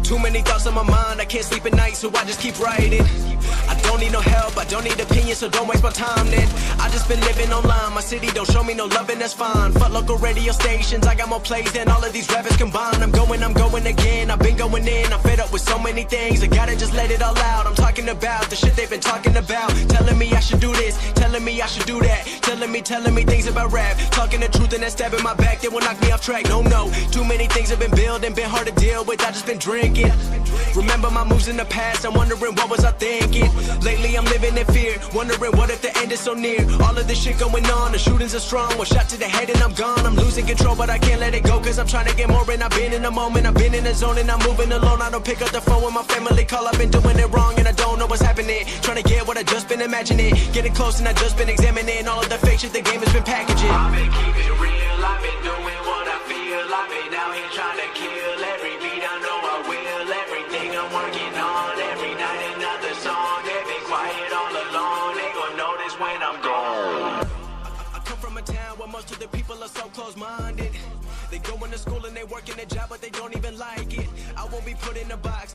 Too many thoughts on my mind, I can't sleep at night, so I just keep writing. I don't need no help, I don't need opinions, so don't waste my time then. I just been living online, my city don't show me no love and that's fine. Fuck local radio stations, I got more plays than all of these rappers combined. I'm going again, I've been going in, I'm fed up with so many things. I gotta just let it all out, I'm talking about the shit they've been talking about. Telling me I should do this, telling telling me I should do that. Telling me things about rap. Talking the truth and that stab in my back, they will knock me off track. No, too many things have been building, been hard to deal with, I just been drinking. Remember my moves in the past, I'm wondering what was I thinking. Lately I'm living in fear, wondering what if the end is so near. All of this shit going on, the shootings are strong. One shot to the head and I'm gone. I'm losing control but I can't let it go, cause I'm trying to get more. And I've been in the moment, I've been in the zone, and I'm moving alone. I don't pick up the phone when my family call, I've been doing it wrong and I don't know what's happening. Trying to get what I just been imagining, getting close and I just been examining all of the fake shit the game has been packaging. I've been keeping it real, I've been doing what I feel. I've been out here trying to kill every beat, I know I will. Everything I'm working on, every night another song. They've been quiet all along, they gon' notice when I'm gone. I come from a town where most of the people are so close-minded. They go into school and they work in a job but they don't even like it. I won't be put in a box.